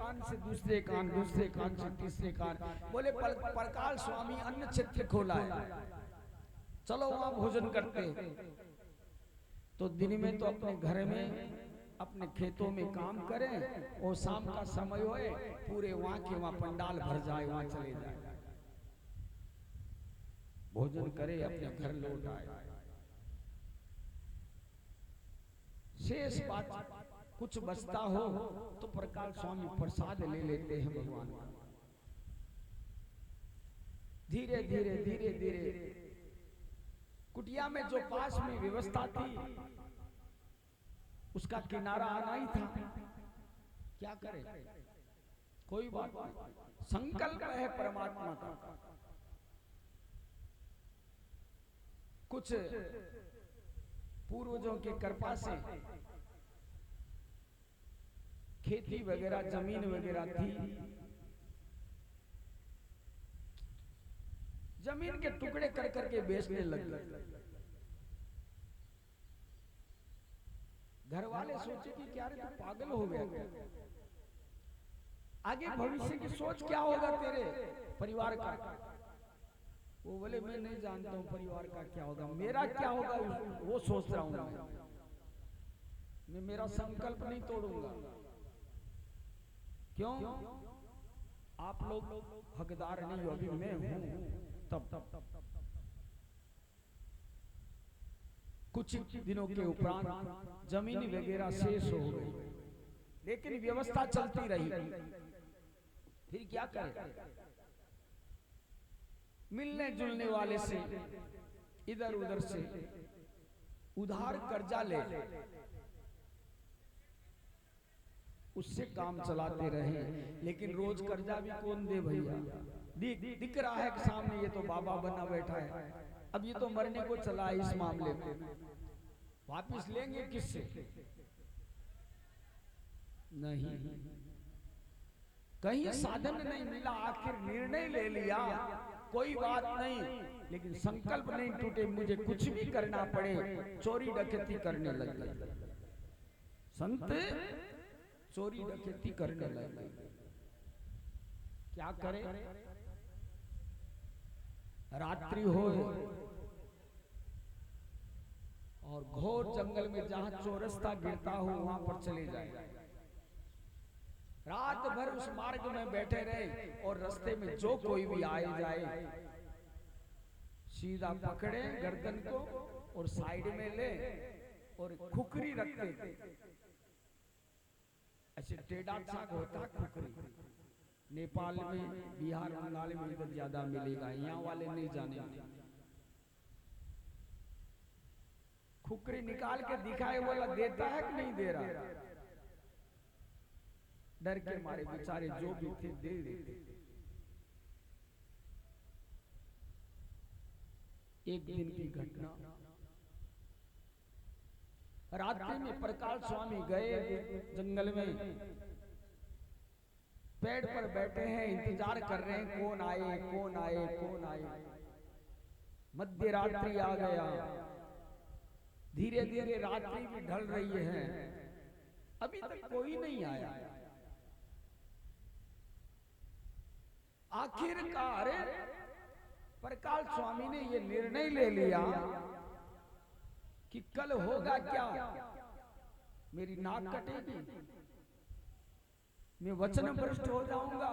कान से दूसरे कान से तीसरे कान। बोले परकाल स्वामी अन्न क्षेत्र खोला है, चलो वहां भोजन करते। तो दिन में तो अपने घर में अपने खेतों में काम करें और शाम का समय होए पूरे वहां के वहां पंडाल भर जाए, वहां चले जाए, भोजन करे, अपने घर लौट आए। शेष बात कुछ बचता हो तो प्रकाश स्वामी प्रसाद ले लेते हैं भगवान का। धीरे धीरे धीरे धीरे कुटिया में जो पास में व्यवस्था थी उसका किनारा आना ही था, क्या करे, कोई बात नहीं, संकल्प है परमात्मा का। कुछ पूर्वजों की कृपा से खेती वगैरह जमीन वगैरह थी, जमीन के टुकड़े कर करके बेचने लग गए। घर वाले सोचे कि क्या रे तू पागल हो गया क्या, आगे भविष्य की सोच क्या होगा तेरे परिवार का। वो बोले मैं नहीं जानता हूँ परिवार का क्या होगा, मेरा क्या होगा वो सोच रहा हूँ मैं मेरा संकल्प नहीं तोड़ूंगा। क्यों, आप लोग हकदार नहीं हो, अभी मैं हूं। तब कुछ दिनों के उपरांत जमीन वगैरह शेष हो गई, लेकिन व्यवस्था चलती रही। फिर क्या करें, मिलने जुलने वाले से इधर उधर से उधार कर्जा ले उससे काम चलाते रहे। लेकिन रोज कर्जा भी कौन दे भैया, दिख रहा है कि सामने ये तो बाबा बना बैठा है, अब ये तो मरने को चला है, इस मामले में वापिस लेंगे किससे, नहीं, कहीं साधन नहीं मिला, आखिर निर्णय ले लिया, कोई बात नहीं, लेकिन संकल्प नहीं टूटे, मुझे कुछ भी करना पड़े, चोरी डकैती करने लग गए। संत चोरी डकैती करने लग गए, क्या करें, रात्रि हो और घोर जंगल में जहां चौरस्ता गिरता हो वहां पर चले जाए। रात भर उस मार्ग में बैठे रहे और रास्ते में जो कोई भी आए जाए सीधा पकड़े गर्दन को और साइड में ले और खुखरी रखते थे। ऐसे टेढ़ा चाक होता खुखरी, नेपाल में, बिहार, बंगाल में इधर ज्यादा मिलेगा, यहाँ वाले नहीं जाने। खुखरी निकाल के दिखाए वाला देता है कि नहीं दे रहा, डर के मारे बेचारे जो भी थे दे देते। एक दिन की घटना, रात्रि में प्रकाश स्वामी गए जंगल में, पेड़ पर बैठे हैं, इंतजार कर रहे हैं कौन आए कौन आए कौन आए। मध्य रात्रि आ गया, धीरे धीरे रात्रि भी ढल रही है, अभी तक कोई नहीं आया। आखिरकार प्रकाश स्वामी ने ये निर्णय ले लिया कि कल होगा क्या, मेरी नाक कटेगी, मैं वचन भ्रष्ट हो जाऊंगा,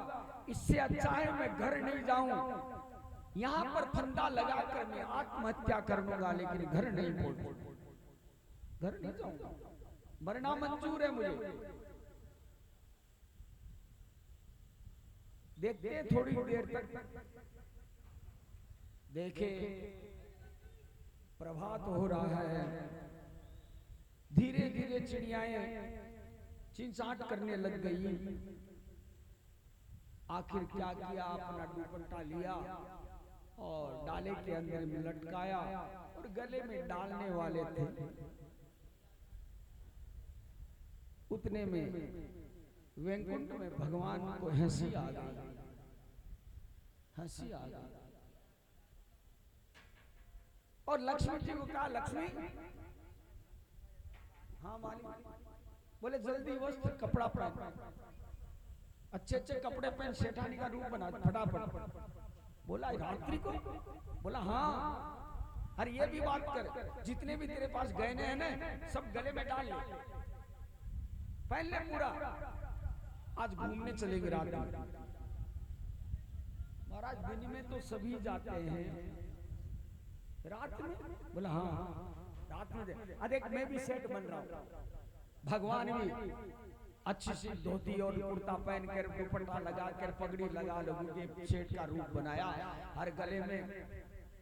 इससे अच्छा है मैं घर नहीं जाऊं, यहां पर फंदा लगाकर मैं आत्महत्या कर लूंगा, लेकिन घर नहीं छोड़, घर नहीं जाऊंगा, मरना मंजूर है मुझे। देखते थोड़ी देर तक, देखे प्रभात हो रहा है, धीरे धीरे चिड़ियाएं चिंचाट करने लग गई। आखिर क्या किया, अपना दुपट्टा लिया और डाले के अंदर में लटकाया और गले में डालने वाले थे। उतने में वैकुंठ में भगवान को हंसी आ गई, हंसी आ गई, और लक्ष्मी जी को कहा, लक्ष्मी, हाँ मालिक, बोले जल्दी वस्त्र कपड़ा पहन। अच्छे अच्छे कपड़े पहन सेठानी का रूप बना फटाफट। बोला रात्रि को? बोला हाँ। अरे ये भी बात कर, जितने भी तेरे पास गहने हैं ना सब गले में डाल ले, पहन ले पूरा, आज घूमने चलेंगे रात में। महाराज दिन में तो सभी जाते हैं, रात में? बोला हाँ रात में। देख मैं भी सेठ बन रहा हूँ, भगवान भी अच्छी सी धोती और कुर्ता पहन कर दुपट्टा लगा कर पगड़ी लगा लोगों के सेठ का रूप बनाया, हर गले में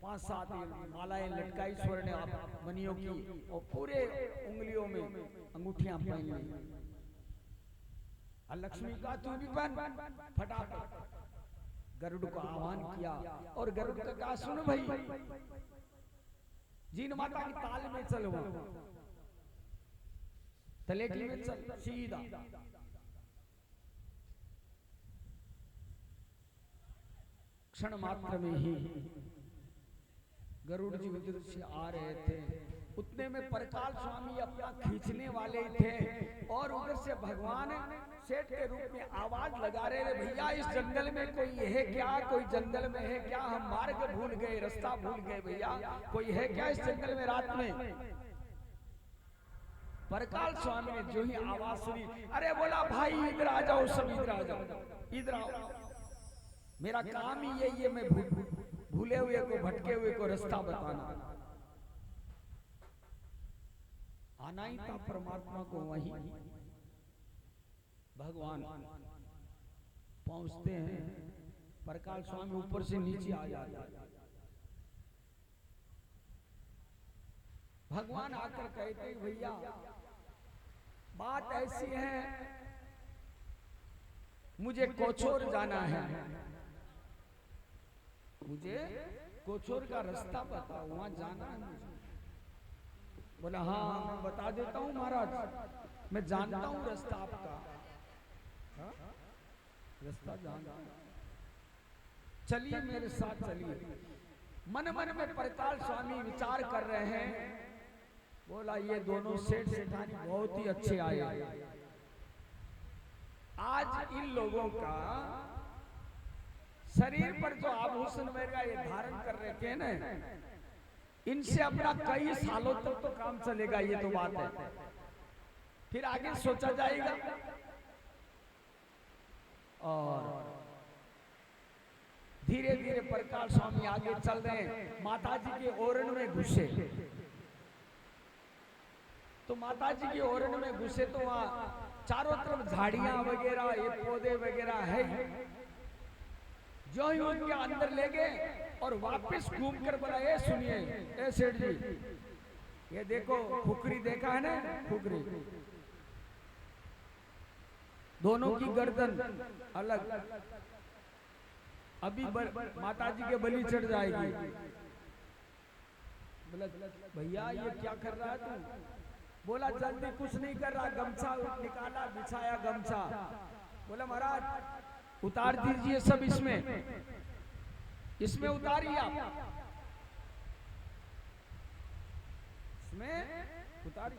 5-7 मालाएं लटकाई स्वर्ण मणियों की और पूरे उंगलियों में अंगूठियां पहन ली। लक्ष्मी का तू भी पहन, फटाफट गरुड़ को आह्वान किया और गरुड़ का कहा सुन भाई, जीन माता की ताल में चलो, तलेटी में चल सीधा। क्षण मात्र में ही गरुड़ जी उधर से आ रहे थे, उतने में परकाल स्वामी अपना खींचने वाले थे और उधर से भगवान सेठ के रूप में आवाज लगा रहे थे, भैया इस जंगल में कोई है क्या? कोई जंगल में है क्या? हम मार्ग भूल गए, रास्ता भूल गए, भैया कोई है क्या इस जंगल में रात में? परकाल स्वामी ने जो ही आवाज सुनी, अरे बोला भाई इधर आ जाओ, सब इधर आ जाओ, इधर आओ, मेरा काम ही यही है, मैं भूले हुए को भटके हुए को रास्ता बताना। आना ही था परमात्मा को वहीं। भगवान पहुंचते हैं, परकाल स्वामी ऊपर से नीचे आ जाते हैं। भगवान आकर कहते भैया बात ऐसी है, मुझे कोचोर जाना है, मुझे कोचोर का रास्ता बताओ, वहां जाना है मुझे। बोला हाँ मैं बता देता हूँ महाराज, मैं जानता हूँ रास्ता आपका, रास्ता जानता हूँ, चलिए मेरे साथ चलिए। मन मन में परकाल स्वामी विचार कर रहे हैं, बोला ये दोनों सेठ सेठानी बहुत ही अच्छे आए, आज इन लोगों का शरीर पर जो आभूषण वगैरह ये धारण कर रहे थे ना, इनसे अपना कई सालों तक तो काम चलेगा, ये तो बात है, फिर आगे सोचा जाएगा। और धीरे धीरे परकाल स्वामी आगे चल रहे हैं, माताजी के ओरन में घुसे, तो माताजी के ओरन में घुसे तो वहां चारों तरफ झाड़ियां वगैरह ये पौधे वगैरह है, जो ही उनके अंदर ले गए और वापस घूम कर बोला ये सुनिए ए सेठ जी, ये देखो खुकरी देखा है ना, खुकरी दोनों की गर्दन अलग, अभी माताजी के बलि चढ़ जाएगी। बोला भैया ये क्या कर रहा है तू? बोला जल्दी कुछ नहीं कर रहा, गमछा निकाला, बिछाया गमछा, बोला महाराज उतार दीजिए सब, इसमें उतारिए आप, इसमें उतारिए,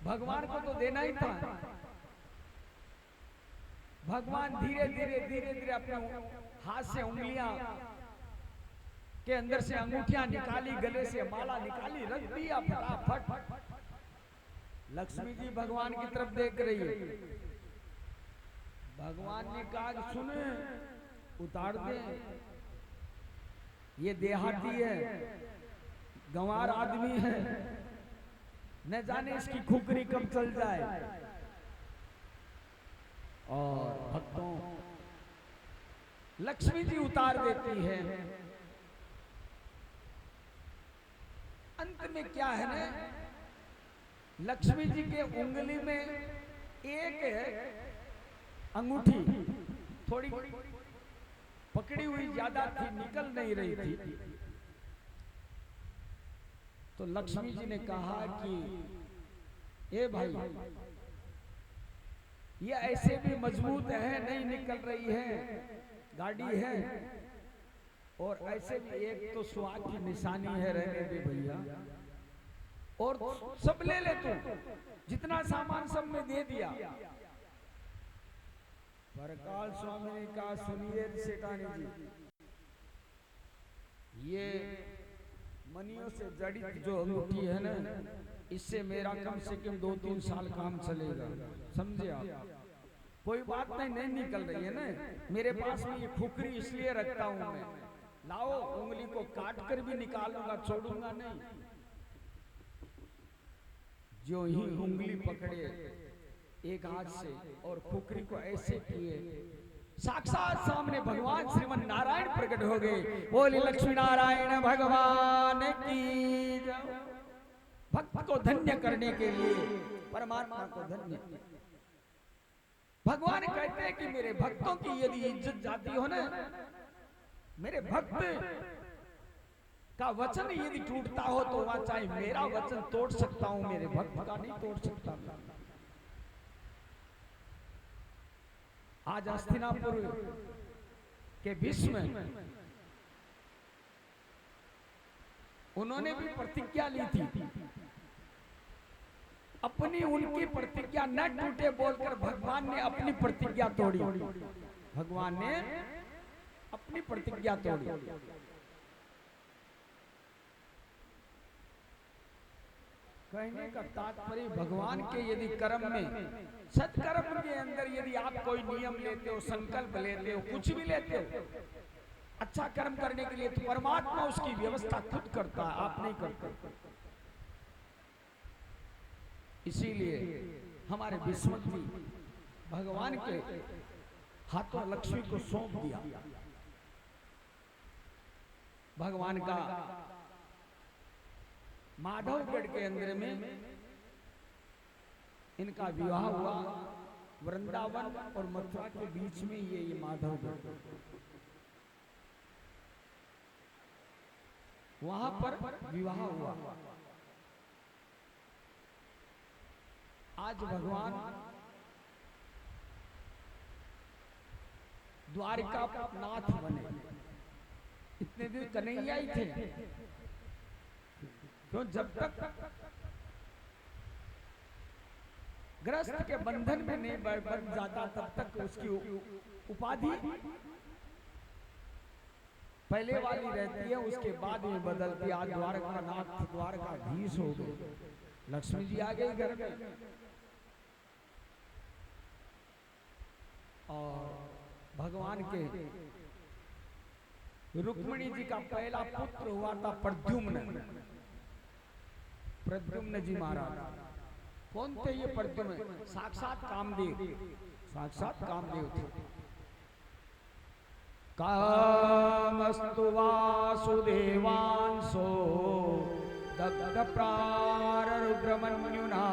भगवान को तो देना ही था। भगवान धीरे धीरे अपने हाथ से उंगलियां के अंदर से अंगूठियां निकाली, गले से माला निकाली, रख दिया फटाफट। लक्ष्मी जी भगवान की तरफ देख रही है, भगवान ने कहा सुने उतार दे, ये देहाती है, गंवार आदमी है, न जाने इसकी खुकरी कब चल जाए। और भक्तों लक्ष्मी जी उतार देती है। अंत में क्या है ना, लक्ष्मी जी के उंगली में एक अंगूठी थोड़ी पकड़ी हुई ज्यादा थी, निकल नहीं रही थी, तो लक्ष्मी जी ने कहा कि ए भाई ये ऐसे भी मजबूत है, नहीं निकल रही है, गाड़ी है, और ऐसे भी एक तो सुहाग की निशानी है, रहने दे भैया, और सब ले ले तू, जितना सामान सब में दे दिया। परकाल स्वामी ने कहा, सुनिए सेठानी जी, ये मनियों से जड़ित जो अंगूठी है ना, इससे मेरा कम से कम 2-3 साल काम चलेगा, समझे आप? कोई बात नहीं निकल रही है ना, मेरे पास में ये खुकरी इसलिए रखता हूं मैं, लाओ उंगली को काट कर भी निकालूंगा, छोड़ूंगा नहीं। जो ही उंगली पकड़े एक हाथ से और खुकरी को ऐसे किए, साक्षात सामने भगवान श्रीमन नारायण प्रकट हो गए। बोले लक्ष्मी नारायण भगवान की जय। भक्त को धन्य करने के लिए, परमात्मा को धन्य, भगवान कहते हैं कि मेरे भक्तों की यदि इज्जत जाती हो ना, मेरे भक्त का वचन यदि टूटता हो तो वहां चाहे मेरा वचन तोड़ सकता हूं, मेरे भक्त का नहीं तोड़ सकता। आज हस्तिनापुर के भीष्म, उन्होंने भी प्रतिज्ञा ली थी, अपनी उनकी प्रतिज्ञा न टूटे बोलकर भगवान ने अपनी प्रतिज्ञा तोड़ी, भगवान ने अपनी प्रतिज्ञा तोड़ी। कहने का तात्पर्य, भगवान के यदि कर्म में, सत्कर्म के अंदर यदि आप कोई नियम लेते हो, संकल्प लेते हो, कुछ भी लेते हो अच्छा कर्म करने के लिए, तो परमात्मा उसकी व्यवस्था खुद करता है, आप नहीं करते। इसीलिए हमारे विस्मत जी भगवान के हाथों लक्ष्मी को सौंप दिया। भगवान का माधवगढ़ के अंदर में इनका विवाह हुआ, वृंदावन और मथुरा के बीच में ये माधवगढ़, वहां पर विवाह हुआ। आज भगवान द्वारिका नाथ बने, इतने दिन कन्हैया ही थे, क्यों? जब तक ग्रस्त के बंधन में नहीं बन जाता तब तक उसकी उपाधि पहले वाली रहती है, उसके बाद में बदलती। आज द्वारका नाथ, द्वारकाधीश हो गए, लक्ष्मी जी आ गई घर में। और भगवान के रुक्मिणी जी का पहला पुत्र हुआ था प्रद्युम्न, प्रद्युम्न जी महाराज। कौन थे ये प्रद्युम्न? साक्षात कामदेव, साक्षात कामदेव थे। कामस्तु वासुदेवांसो दग्ध प्रारुद्रमन्युना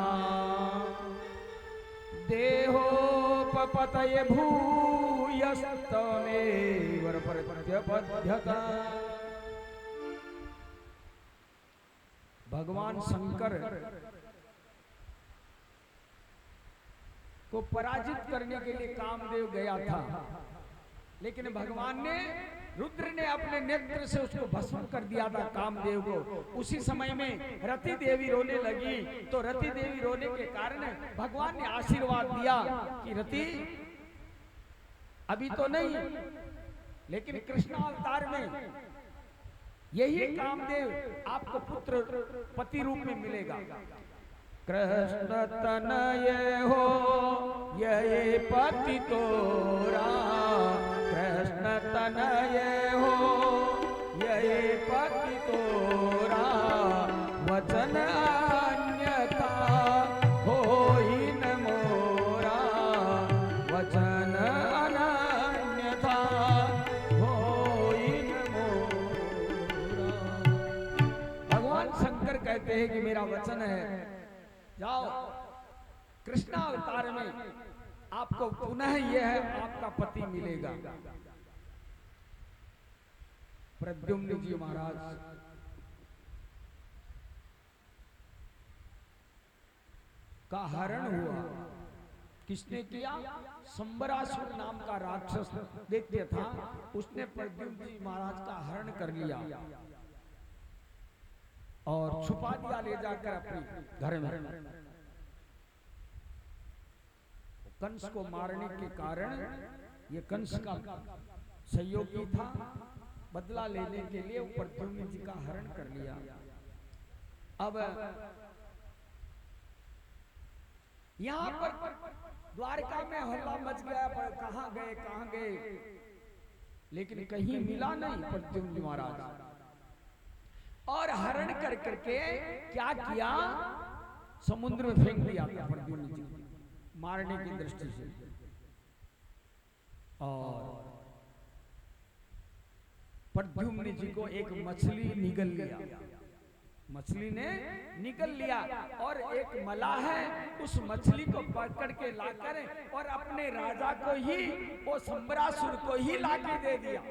देहोपपतये भूयस्तमेव प्रत्यपद्यता। भगवान शंकर को पराजित करने के लिए कामदेव गया था, लेकिन भगवान ने, रुद्र ने अपने नेत्र से उसको भस्म कर दिया था कामदेव को। उसी समय में रति देवी रोने लगी, तो रति देवी रोने के कारण भगवान ने आशीर्वाद दिया कि रति अभी तो नहीं, लेकिन कृष्ण अवतार में यही कामदेव आपको पुत्र पति रूप में मिलेगा। कृष्ण तनय हो ये पति तोरा, कृष्ण तनय हो ये पति तोरा, वचन अन्यथा होई न मोरा, वचन अन्यथा होई न मोरा। भगवान शंकर कहते हैं कि मेरा वचन है, जाओ कृष्ण अवतार में आपको पुनः यह है आपका पति मिलेगा। प्रद्युम्न जी महाराज का हरण हुआ। किसने किया? संबरासुर नाम का राक्षस दैत्य था, उसने प्रद्युम्न जी महाराज का हरण कर लिया और छुपा दिया ले जाकर अपने घर में। कंस को मारने के कारण ये कंस का सहयोगी था, बदला लेने के लिए प्रद्युम्न जी का हरण कर लिया। अब यहाँ पर द्वारका में हल्ला मच गया, पर कहाँ गए, लेकिन कहीं मिला नहीं प्रद्युम्न महाराज। और हरण कर करके क्या किया, समुद्र में फेंक दिया प्रद्युम्न जी मारने की दृष्टि से। और प्रद्युम्न जी को एक मछली निगल लिया, मछली ने निगल लिया, और एक मलाह है उस मछली को पकड़ के लाकर और अपने राजा को ही, वो संबरासुर को ही लाके दे दिया।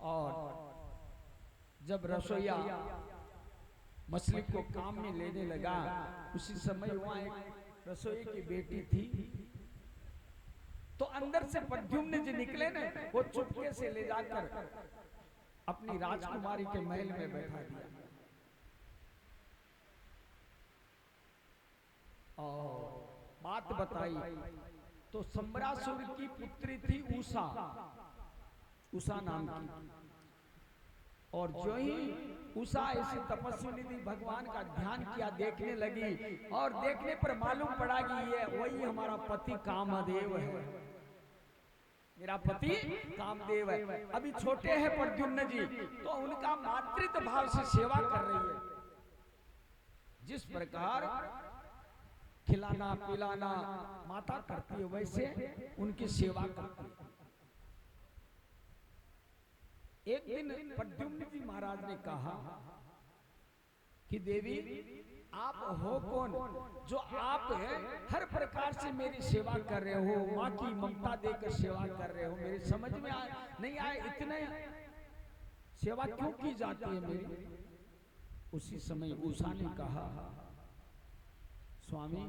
और जब रसोईया मछली को काम में लेने लगा, उसी समय वहां एक रसोई की बेटी थी, तो अंदर से प्रद्युम्न जी निकले ने, वो चुपके से ले जाकर अपनी राजकुमारी के महल में बैठा दिया। और बात बताई तो संबरासुर की पुत्री थी उषा, उषा नाम की। और जो ही उषा ऐसी तपस्विनी थी, भगवान का ध्यान किया, देखने लगी, और देखने पर मालूम पड़ा कि ये वही हमारा पति कामदेव है, मेरा पति कामदेव है। अभी छोटे हैं प्रद्युम्न जी, तो उनका मातृत्व भाव से सेवा कर रही है। जिस प्रकार खिलाना पिलाना माता करती है, वैसे उनकी सेवा करती है। एक दिन प्रद्युम्न जी महाराज ने कहा कि देवी आप हो कौन, जो आप हर प्रकार से मेरी सेवा कर रहे हो, माँ की ममता देकर सेवा कर रहे हो, मेरी समझ में नहीं आए इतने सेवा क्यों की जाती है मेरी। उसी समय उषा ने कहा, स्वामी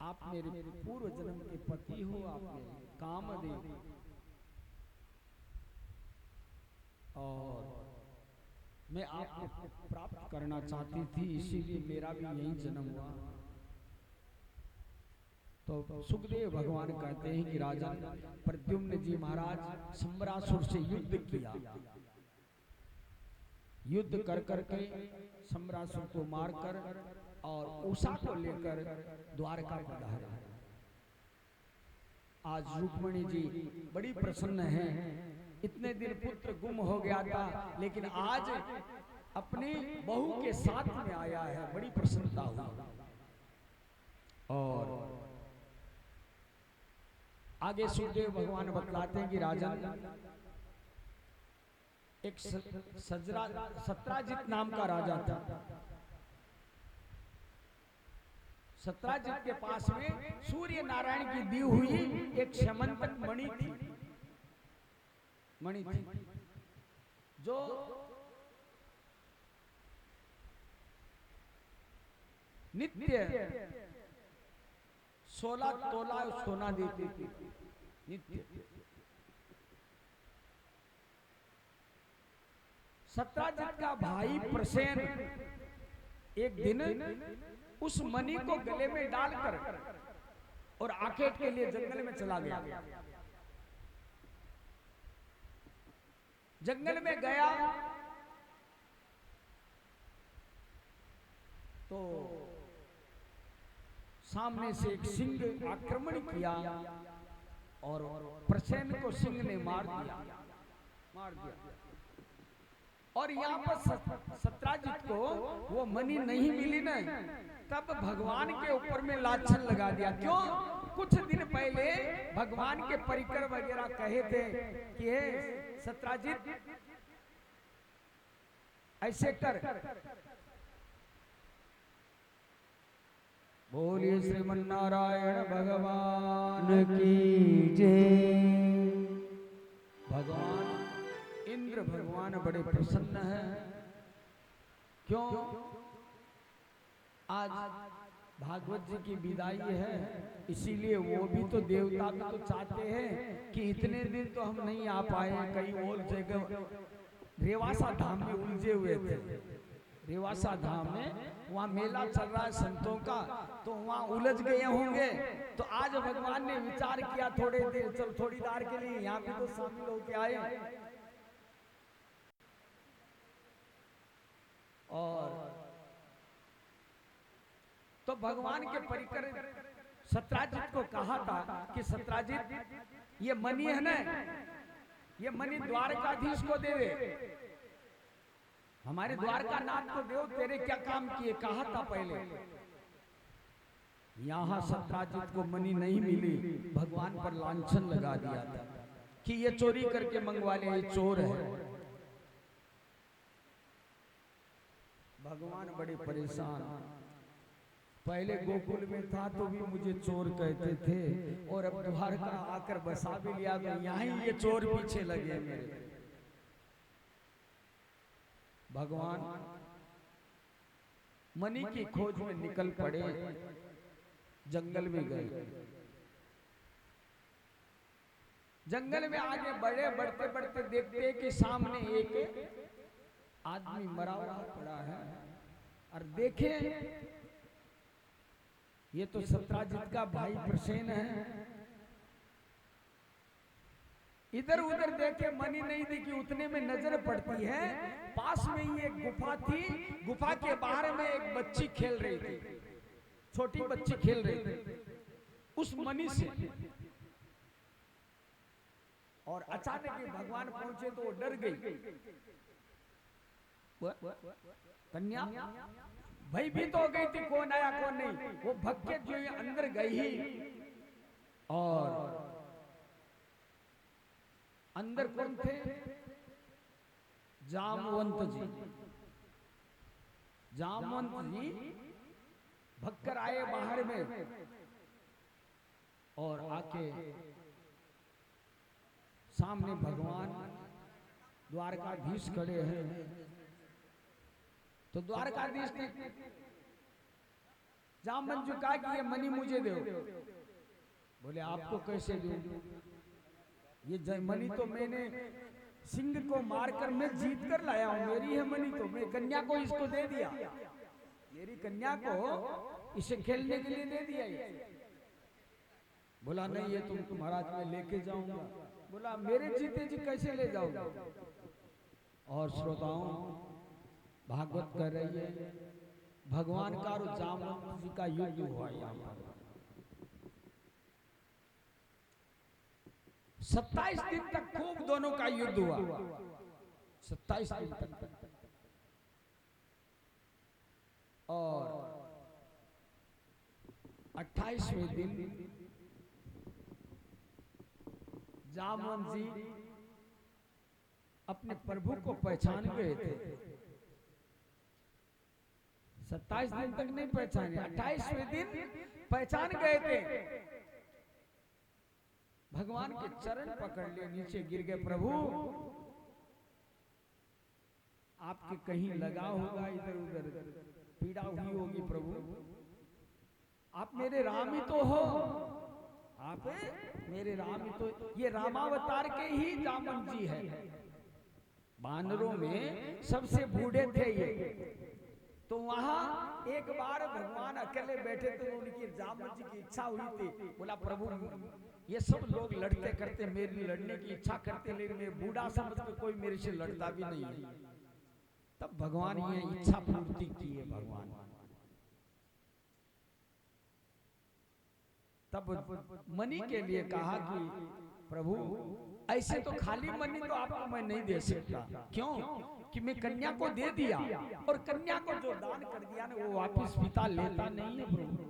आप मेरे पूर्व जन्म के पति हो, आप मेरे कामदेव, और मैं आपको प्राप्त करना चाहती थी, इसीलिए मेरा भी यही जन्म हुआ। तो सुखदेव भगवान कहते हैं कि राजन प्रद्युम्न जी महाराज संबरासुर से युद्ध किया, युद्ध कर करके संबरासुर को मारकर और उषा को लेकर द्वारका पधारे। आज रुक्मिणी जी बड़ी प्रसन्न है, इतने दिन पुत्र गुम हो गया था, लेकिन आज अपनी बहू के साथ में आया है, बड़ी प्रसन्नता हुई। और आगे सुखदेव भगवान बतलाते हैं कि राजन एक सत्राजित नाम का राजा था। सत्राजित के पास में सूर्य नारायण की दी हुई एक स्यमंतक मणि थी, जो नित्य 16 तोला सोना देती थी नित्य। सत्राजित का भाई प्रसेन एक दिन उस मणि को गले में डालकर और आखेट के लिए जंगल में चला गया। जंगल में गया तो सामने से एक सिंह आक्रमण किया और प्रसेन को सिंह ने मार दिया। और यहाँ पर सत्राजित को वो मणि नहीं मिली ना, तब भगवान के ऊपर में लाछन लगा दिया। क्यों? कुछ दिन पहले भगवान के परिकर वगैरह कहे थे कि हे सत्राजित ऐसे कर। बोलिए श्रीमन्नारायण भगवान की जय। भगवान इंद्र भगवान बड़े प्रसन्न है। क्यों? आज भागवत जी की विदाई है, इसीलिए वो भी तो देवता भी तो चाहते हैं कि इतने दिन तो हम नहीं आ पाए, कई और जगह रेवासा धाम में उलझे हुए थे, रेवासा धाम में, वहाँ मेला चल रहा है संतों का, तो वहाँ उलझ गए होंगे। तो आज भगवान ने विचार किया थोड़ी देर, चल थोड़ी देर के लिए यहाँ भी तो शामिल होके आए। और तो भगवान के परिकर सत्राजित को कहा था कि सत्राजित, ये मणि है ना, ये मणि द्वारकाधीश को दे दे, हमारे द्वारका नाथ को दो, तेरे क्या काम किए, कहा था पहले। यहां सत्राजित को मणि नहीं मिली, भगवान पर लांछन लगा दिया था कि ये चोरी करके मंगवा ले, ये चोर है। भगवान बड़े परेशान, पहले गोकुल में था तो भी मुझे चोर कहते थे, और अब द्वारका आकर बसा भी लिया तो यहीं ये चोर पीछे लगे मेरे। भगवान मणि की खोज में निकल पड़े, जंगल में गए। जंगल में आगे बढ़े, बढ़ते बढ़ते देखते कि सामने एक आदमी मरा हुआ पड़ा है, और देखे ये तो सत्राजित का भाई प्रसेन है। इधर उधर देखे, मणि नहीं दिखी, उतने में नजर पड़ती है पास में ही एक गुफा थी, गुफा के बाहर में एक बच्ची खेल रही थी, छोटी बच्ची खेल रही थी उस मणि से। और अचानक ही भगवान पहुंचे तो वो डर गई, कन्या भयभीत हो गई थी, कौन आया कौन नहीं। वो भग के जो अंदर गई, और अंदर कौन थे, जामवंत जी। जामवंत जी भगकर आए बाहर में, और आके सामने भगवान द्वारकाधीश खड़े हैं। तो द्वारकाधीश ने जामवंत जी कहा कि ये मणि मुझे दो। बोले आपको कैसे दूं, ये मणि तो मैंने सिंह को मारकर मैं जीत कर लाया हूं, मेरी है मणि, तो मैं कन्या को इसको दे दिया, मेरी कन्या को इसे खेलने के लिए दे दिया ये। बोला नहीं, ये तुम महाराज मैं लेके जाऊंगा। बोला मेरे जीते जी कैसे ले जाओगे। और श्रोताओं, भागवत कर रही है, भगवान का और जामवंत जी का युद्ध हुआ यहाँ पर। 27 दिन तक खूब दोनों का युद्ध हुआ, 27 दिन तक। और 28वें दिन जामवंत जी अपने प्रभु को पहचान गए थे। 27 दिन तक नहीं पहचाने, 28वें दिन पहचान गए थे। भगवान के चरण पकड़ लिए, नीचे गिर गए। प्रभु आपके कहीं लगा होगा, इधर उधर पीड़ा हुई होगी प्रभु, आप मेरे राम ही तो हो, आप मेरे राम ही तो। ये रामावतार के ही जामवंत जी है, बानरों में सबसे बूढ़े थे ये। तो वहां एक बार भगवान अकेले बैठे थे, उनकी जामवंत जी की इच्छा हुई थी। बोला प्रभु ये सब लोग लड़ते करते मेरी लड़ने की इच्छा करते, लेकिन मैं बूढ़ा समझ के कोई मेरे से लड़ता भी नहीं है। तब भगवान ये इच्छा पूर्ति की है। भगवान तब मणि के लिए कहा कि प्रभु ऐसे तो खाली मणि तो आपको मैं नहीं दे सकता। क्यों कि मैं कन्या को दे दिया, और कन्या को जो दान कर दिया ना वो वापस पिता लेता नहीं है प्रभु।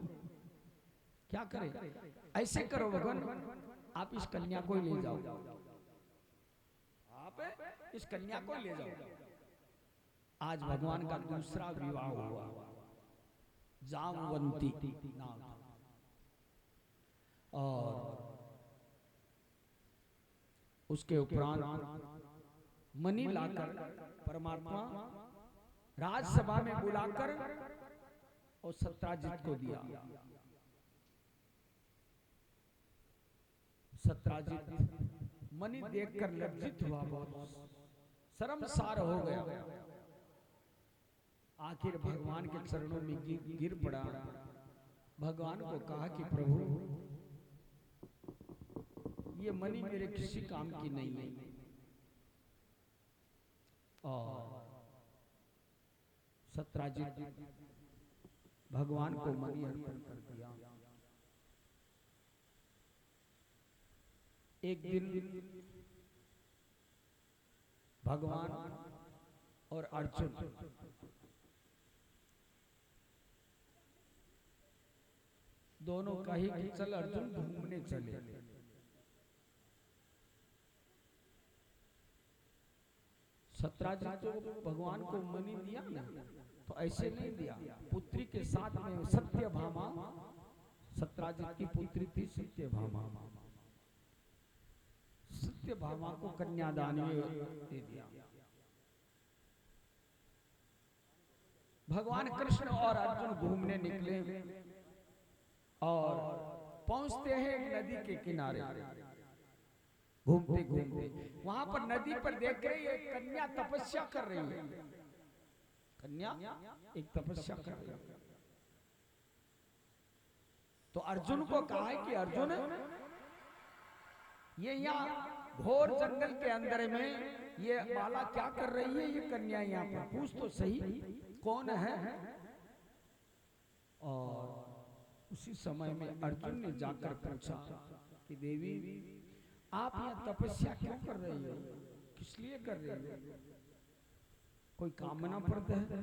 क्या करे, ऐसे करो भगवान, आप इस कन्या को ले जाओ, आप इस कन्या को ले जाओ। आज भगवान का दूसरा विवाह हुआ, जामवंती नाम। और उसके उपरांत मणि लाकर परमात्मा राजसभा में बुलाकर और सत्राजित को दिया। सत्राजित मणि देखकर लज्जित हुआ, बहुत शर्मसार हो गया। आखिर भगवान के चरणों में गिर पड़ा। भगवान को कहा कि प्रभु ये मणि मेरे किसी काम की नहीं है। और सत्राजित भगवान को मणि अर्पण कर दिया। एक दिन भगवान और अर्जुन दोनों कही कि चल अर्जुन घूमने चले। सत्राजित तो भगवान को मणि दिया ना, तो ऐसे नहीं दिया, पुत्री के साथ में सत्यभामा, सत्राजित की पुत्री थी सत्यभामा, सत्यभामा को कन्यादान में दे दिया। भगवान कृष्ण और अर्जुन घूमने निकले और पहुंचते हैं एक नदी के किनारे। घूमते घूमते वहां पर नदी पर देख रहे एक कन्या तपस्या कर रही है। कन्या एक तपस्या कर रही है। तो अर्जुन को कहा है कि अर्जुन ये यहाँ घोर जंगल के अंदर में ये बाला क्या कर रही है, ये कन्या यहाँ पर पूछ तो सही कौन है। और उसी समय में अर्जुन ने जाकर पूछा कि देवी आप यहाँ तपस्या क्यों कर रही हो, किस लिए कर रही हो, कोई कामना प्रद है।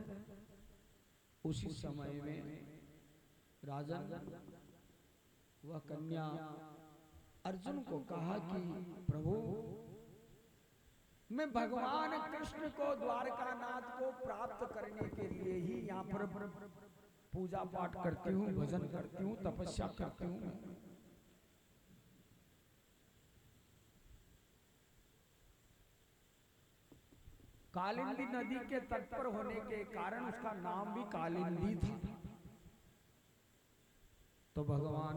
उसी समय में राजन वह कन्या अर्जुन को कहा कि प्रभु मैं भगवान कृष्ण को द्वारकानाथ को प्राप्त करने के लिए ही यहाँ पर पूजा पाठ करती हूँ, भजन करती हूँ, तपस्या करती हूँ। कालिंदी नदी के तट पर होने के कारण उसका नाम भी कालिंदी था। तो भगवान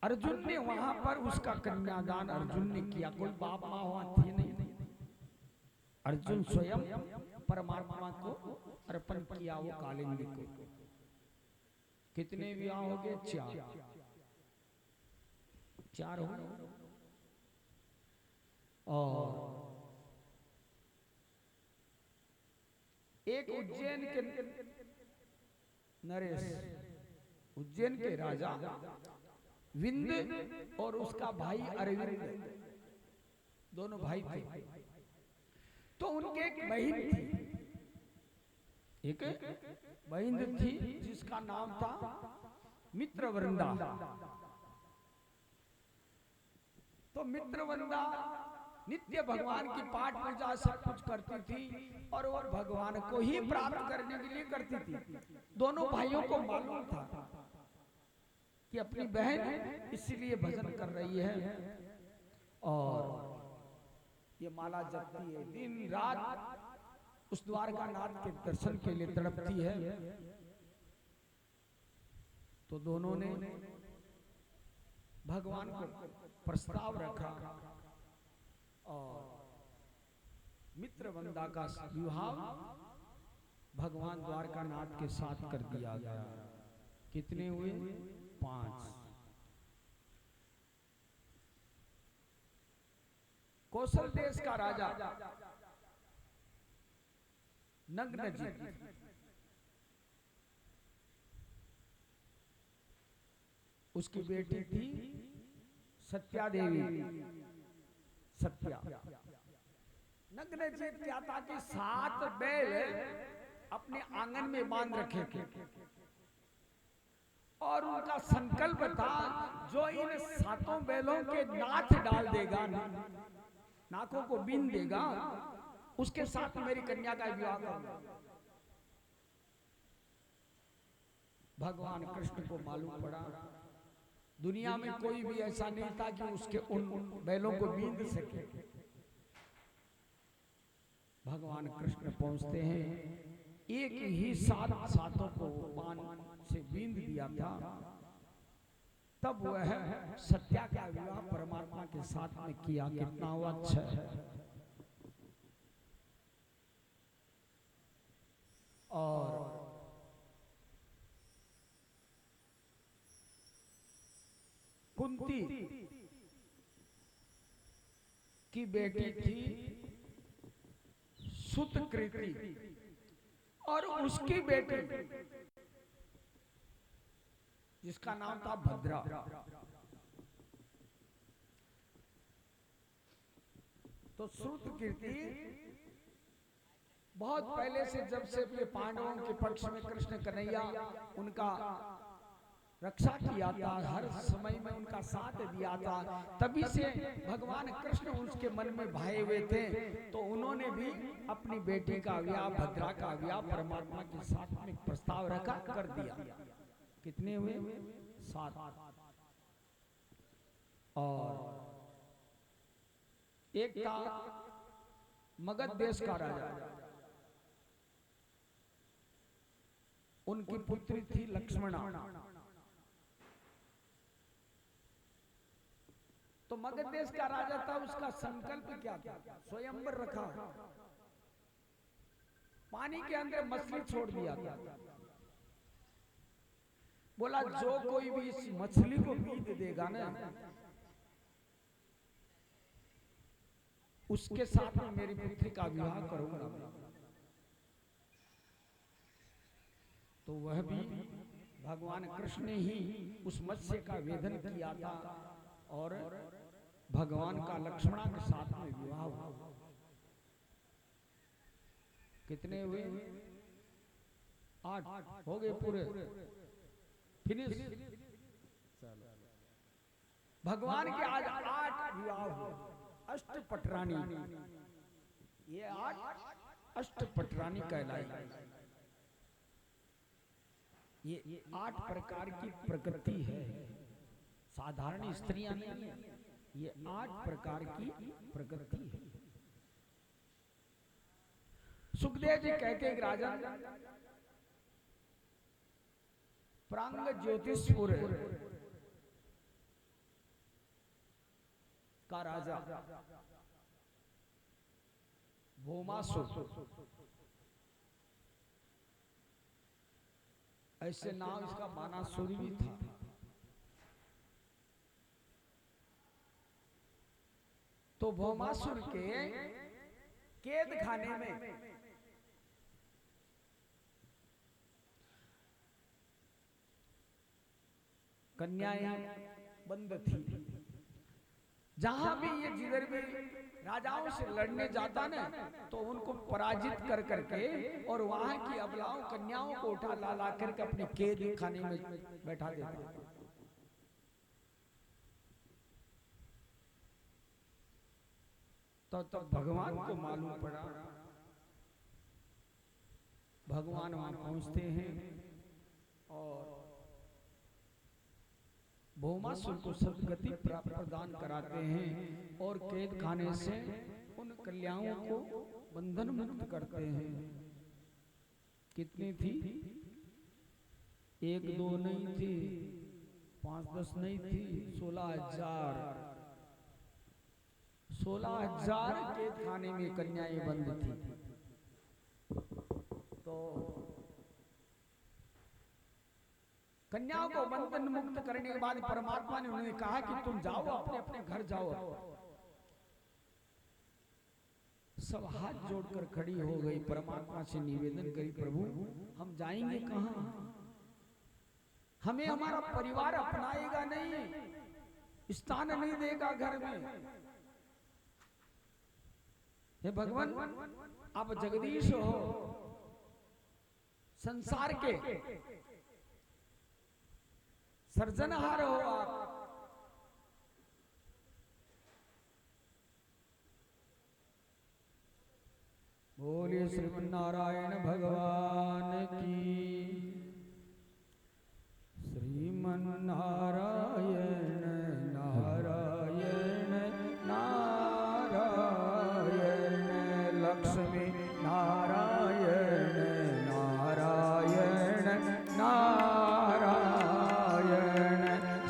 अर्जुन ने वहां पर उसका कन्यादान अर्जुन ने किया। कोई बाप माँ वहां थी नहीं। अर्जुन स्वयं परमात्मा को अर्पण किया वो कालिंदी को। कितने विवाह हो गए? चार हो गए। और एक उज्जैन के नरेश, उज्जैन के राजा विंद और उसका भाई अरविंद, दोनों भाई थे। तो उनके एक बहन थी, एक बहन थी जिसका नाम था मित्रवृंदा। तो मित्रवृंदा नित्य भगवान की पाठ पूजा सब कुछ करती थी और वो भगवान को ही प्राप्त करने के लिए करती थी। दोनों भाइयों को मालूम था कि अपनी बहन इसलिए भजन कर रही है और ये माला जपती है, दिन रात उस द्वारकानाथ के दर्शन के लिए तड़पती है। तो दोनों ने भगवान को प्रस्ताव रखा और मित्रवृंदा का विवाह भगवान द्वारकानाथ के साथ कर दिया गया। कितने हुए? 5। कौशल देश का राजा नग्नजित उसकी बेटी थी सत्या देवी। सत्या नग्नजित क्या था कि 7 बैल अपने आंगन में बांध रखे थे और उनका संकल्प था जो इन 7 बैलों के नाथ डाल देगा, नाकों को बीन देगा, उसके साथ मेरी कन्या का विवाह करूंगा। भगवान कृष्ण को मालूम पड़ा दुनिया में कोई भी ऐसा नहीं था कि उसके उन बैलों को बीन सके। भगवान कृष्ण पहुंचते हैं, एक ही 7 को बाण से बीन दिया था। तब वह सत्या का विवाह परमात्मा के साथ में किया। कितना हुआ? 6। और कुंती की बेटी थी सुतकृति और उसकी बेटी जिसका नाम था भद्रा। तो सुतकृति बहुत पहले से, जब से अपने पांडवों के पक्ष में कृष्ण कन्हैया उनका रक्षा किया था, हर समय में उनका साथ दिया था, तभी से भगवान कृष्ण उसके मन में भाए हुए थे। तो उन्होंने भी अपनी बेटी का विवाह, भद्रा का विवाह परमात्मा के साथ में प्रस्ताव रखा, कर दिया। कितने हुए? 7। और एक था मगध देश का राजा, उनकी पुत्री थी लक्ष्मणा। तो मगध देश का राजा था, उसका संकल्प क्या था? स्वयंवर रखा, पानी के अंदर मछली छोड़ दिया था। बोला जो कोई भी इस मछली को मीट देगा ना, उसके साथ में मेरी पुत्री का विवाह करूंगा। तो वह भी भगवान कृष्ण ने ही उस मत्स्य का वेदन किया था और भगवान का लक्ष्मणा के साथ में विवाह हुआ। कितने हुए? 8 हो गए पूरे, फिनिश। भगवान के आज 8 विवाह हुए। अष्टपटरानी, ये 8 अष्टपटरानी कहलाई। ये 8 प्रकार की प्रकृति है, साधारण स्त्रियां नहीं है, ये 8 प्रकार की प्रकृति है। सुखदेव जी कहते हैं राजन, प्रांग ज्योतिषपुर का राजा भौमासुर, ऐसे नाम इसका बानासुर भी था। तो भौमासुर के कैद खाने में कन्याएं बंद थी। जहां भी ये जिधर भी राजाओं से लड़ने जाता ना, तो उनको पराजित कर करके और वहां की अबलाओं कन्याओं को उठा ला ला करके अपने कैद खाने में बैठा देता। तो भगवान को मालूम पड़ा, भगवान वहां पहुंचते हैं और भौमासुर को सदगति प्रदान कराते हैं और कैद खाने से उन कन्याओं को बंधन मुक्त करते हैं। कितनी थी? 1 2 नहीं थी, 5 10 नहीं थी, 16,000 कैद खाने में कन्याएं बंद थी। तो कन्याओं को बंधन मुक्त करने के बाद परमात्मा ने उन्हें कहा कि तुम जाओ, अपने अपने घर जाओ। सब हाथ जोड़कर खड़ी हो गई, परमात्मा से निवेदन करी, प्रभु हम जाएंगे कहां? हमें हमारा परिवार अपनाएगा नहीं, स्थान नहीं देगा घर में। हे भगवान, आप जगदीश हो, संसार के सर्जनहार हो आप। बोलिए श्रीमन्नारायण भगवान की। श्रीमन्नारायण नारायण नारायण, लक्ष्मी नारायण नारायण नारायण,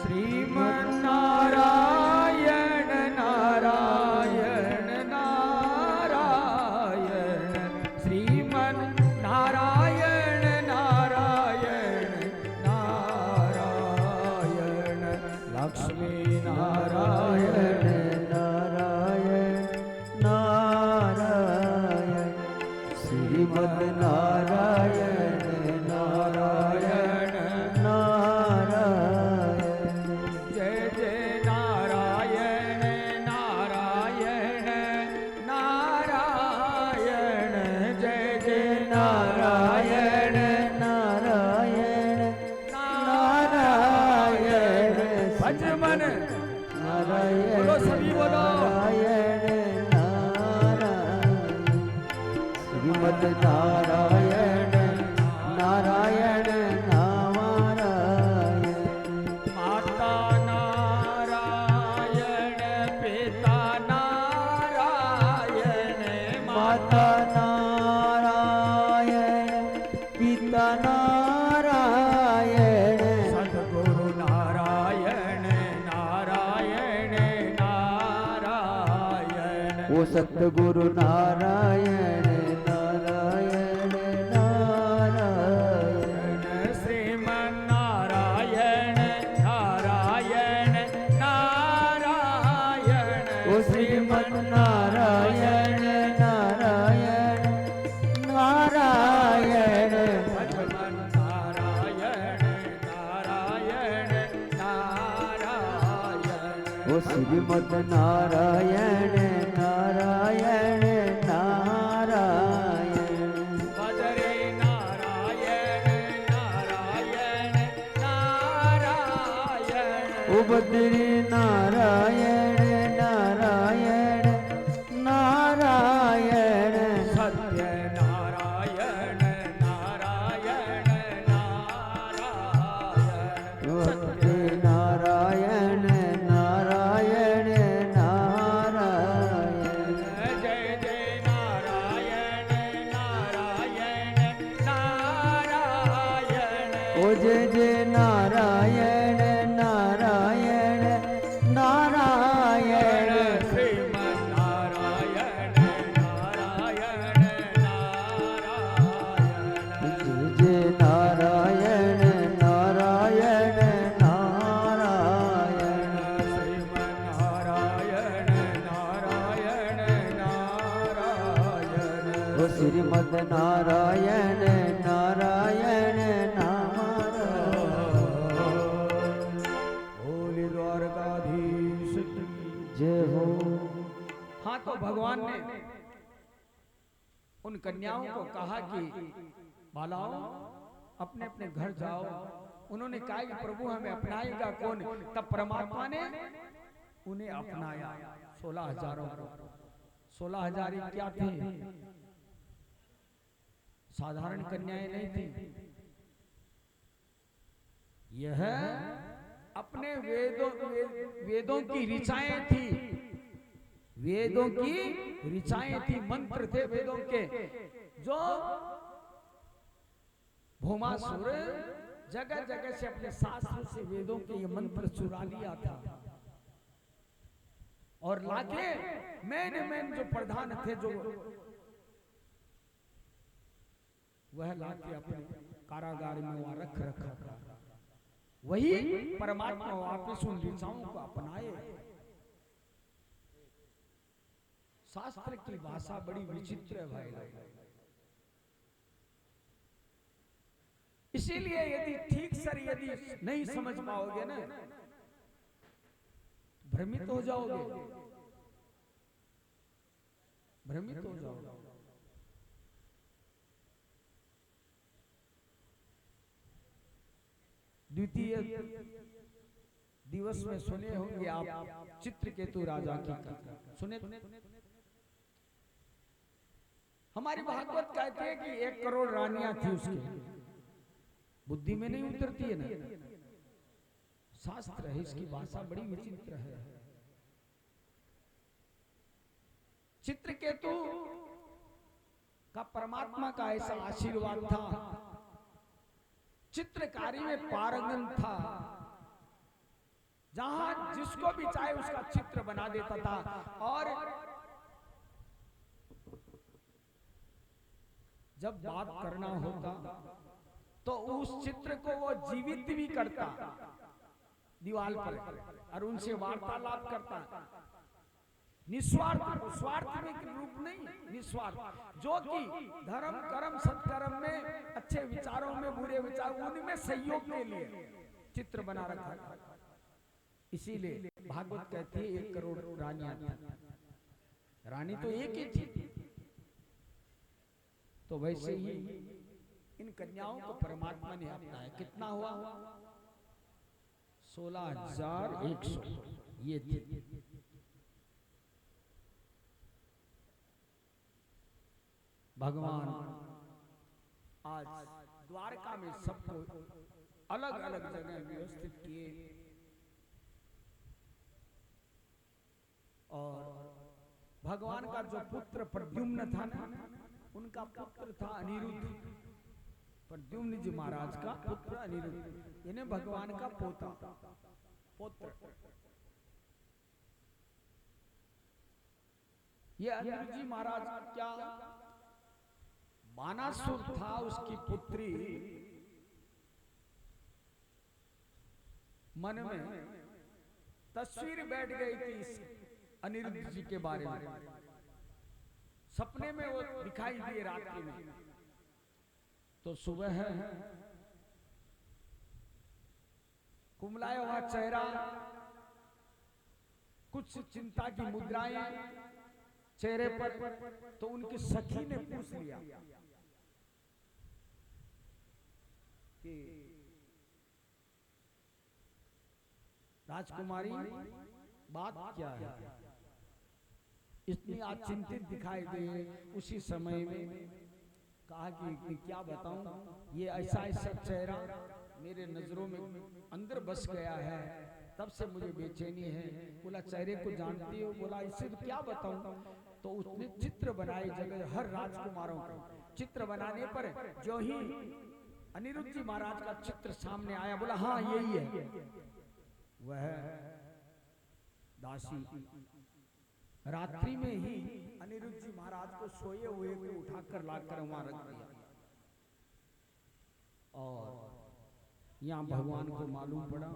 श्रीमन्नारायण नारायण नारायण, श्रीमन्नारायण नारायण नारायण बोलो सभी बोलो नारायण नारायण श्रीमद नारायण नारायण नारायण माता नारायण पिता नारायण माता नारायण पिता नारायण सद्गुरु नारायण नारायण नारायण ओ सतगुरु नारायण नारायण नारायण श्रीमन नारायण नारायण नारायण ओ श्रीमन नारायण नारायण नारायण भगवान नारायण नारायण नारायण ओ श्रीमद नारायण नारायण नारायण बजरे नारायण नारायण नारायण ओ बद्री नारायण नारायण नारायण सत्य नारायण नारायण नारायण सत्य नारायण नारायण नारायण जय जय नारायण नारायण नारायण ओ जय जय नारायण नारायण नारायण श्रीमन नारायण नारायण नारायण जय जय नारायण नारायण नारायण श्रीमन नारायण नारायण नारायण ओ श्रीमद नारायण नारायण नारायण बोले द्वारकाधीश की जय हो हाँ तो भगवान ने उन कन्याओं को कहा कि बालाओ अपने अपने घर जाओ। उन्होंने कहा कि प्रभु हमें अपनाएगा कौन? तब परमात्मा ने उन्हें अपनाया 16,000 को। 16,000 क्या थे? साधारण कन्याएं नहीं थी। यह अपने वेदों की ऋचाएं थी। वेदों की ऋचाएं थी, मंत्र थे वेदों के, जो भौमासुर जगह जगह से अपने शास्त्र से वेदों के ये मंत्र चुरा लिया था और लाके मैन जो प्रधान थे, जो वह लाके अपने कारागार में वहां रख रखा था। वही परमात्मा वापिस उन ऋचाओं को अपनाए। शास्त्र की भाषा बड़ी विचित्र है भाई लोग। इसीलिए यदि ठीक से यदि नहीं समझ पाओगे ना, भ्रमित हो जाओगे, भ्रमित हो जाओगे। द्वितीय दिवस में सुने होंगे आप चित्रकेतु राजा की कथा। सुने? हमारी भागवत कहती है कि 1 करोड़ रानियां थी उसकी। बुद्धि में नहीं उतरती है ना, शास्त्र है, इसकी भाषा बड़ी विचित्र है। चित्रकेतु का परमात्मा का ऐसा आशीर्वाद था, चित्रकारी में पारंगम था, जहां जिसको भी चाहे उसका चित्र बना देता था। और जब बात करना होता तो उस चित्र को वो जीवित भी करता दीवार पर और उनसे वार्तालाप करता, निस्वार्थ, स्वार्थनिक रूप नहीं, निस्वार्थ, जो कि धर्म कर्म सत्कर्म में, अच्छे विचारों में, बुरे विचार, उनमें सहयोग के लिए चित्र बना रखा था। इसीलिए भागवत कहती है 1 करोड़ रानियां थी। रानी तो एक ही थी। तो वैसे ही इन कन्याओं को परमात्मा ने अपनाया। कितना हुआ? 16,100 ये थी। भगवान आज द्वारका में सबको अलग अलग जगह व्यवस्थित किए और भगवान का जो पुत्र प्रद्युम्न था ना, उनका पुत्र था अनिरुद्ध। प्रद्युम्न जी महाराज का पुत्र अनिरुद्ध, इन्हें भगवान का पोता पुत्र। ये अनिरुद्ध जी महाराज क्या बानासुर था, उसकी पुत्री मन में तस्वीर बैठ गई थी इस अनिरुद्ध जी के बारे में। सपने में वो दिखाई दिए रात्रि में। तो सुबह कुमलाया हुआ चेहरा, कुछ चिंता की मुद्राएं चेहरे पर। तो उनकी सखी ने पूछ लिया कि राजकुमारी बात क्या है, इतनी आज चिंतित दिखाई दे। उसी समय में कहा कि क्या बताऊं, ये ऐसा ऐसा चेहरा मेरे नजरों में अंदर बस गया है, तब से मुझे बेचैनी है। बोला चेहरे को जानती हो? बोला इससे तो क्या बताऊं। तो उसने चित्र बनाए जगह हर राजकुमारों को। चित्र बनाने पर जो ही अनिरुद्ध जी महाराज का चित्र सामने आया, बोला हाँ यही है। वह दासी रात्रि में ही अनिरुद्ध जी महाराज को सोए हुए को उठाकर लाकर वहां रख दिया। और यहाँ भगवान को मालूम पड़ा,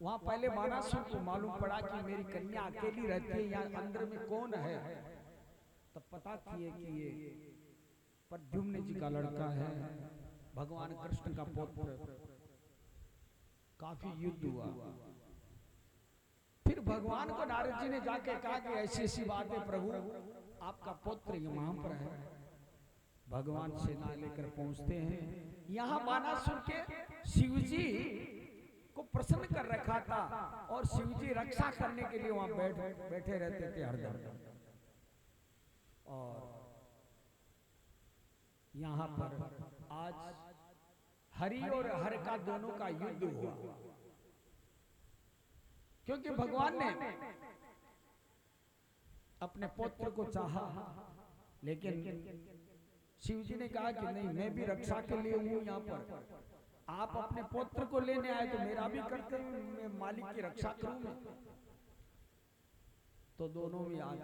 वहां पहले बानासुर को मालूम पड़ा कि मेरी कन्या अकेली रहती है, यहाँ अंदर में कौन है। तब पता किए कि ये प्रद्युम्न जी का लड़का है, भगवान कृष्ण का पुत्र। काफी युद्ध हुआ। फिर भगवान को नारद जी ने जाके कहा कि ऐसी ऐसी बात है प्रभु, आपका पुत्र यहाँ पर है। भगवान सेना लेकर पहुंचते हैं। यहाँ बानासुर के शिवजी को प्रसन्न कर रखा था और शिवजी रक्षा करने के लिए वहां बैठे रहते थे हरदम। और यहाँ पर आज हरि और हर का दोनों का युद्ध हुआ, क्योंकि भगवान ने अपने पुत्र को चाहा, लेकिन शिव जी ने कहा कि नहीं, मैं भी रक्षा के लिए हूं यहाँ पर। आप अपने पुत्र को लेने आए तो मेरा भी कर्तव्य, मैं मालिक की रक्षा करूं मैं। तो दोनों में आज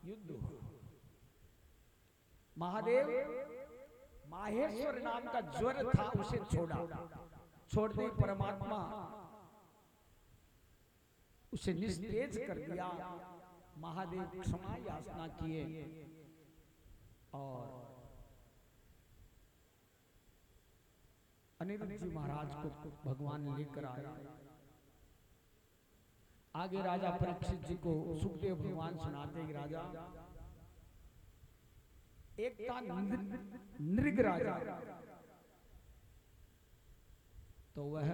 युद्ध हुआ। महादेव माहेश्वर नाम का ज्वर था, उसे छोड़ दे परमात्मा उसे निस्तेज कर दिया। महादेव क्षमा याचना किए और अनिरुद्ध जी महाराज को भगवान लेकर आए। आगे राजा परीक्षित जी को सुखदेव भगवान सुनाते कि राजा, एक था नृग राजा, तो वह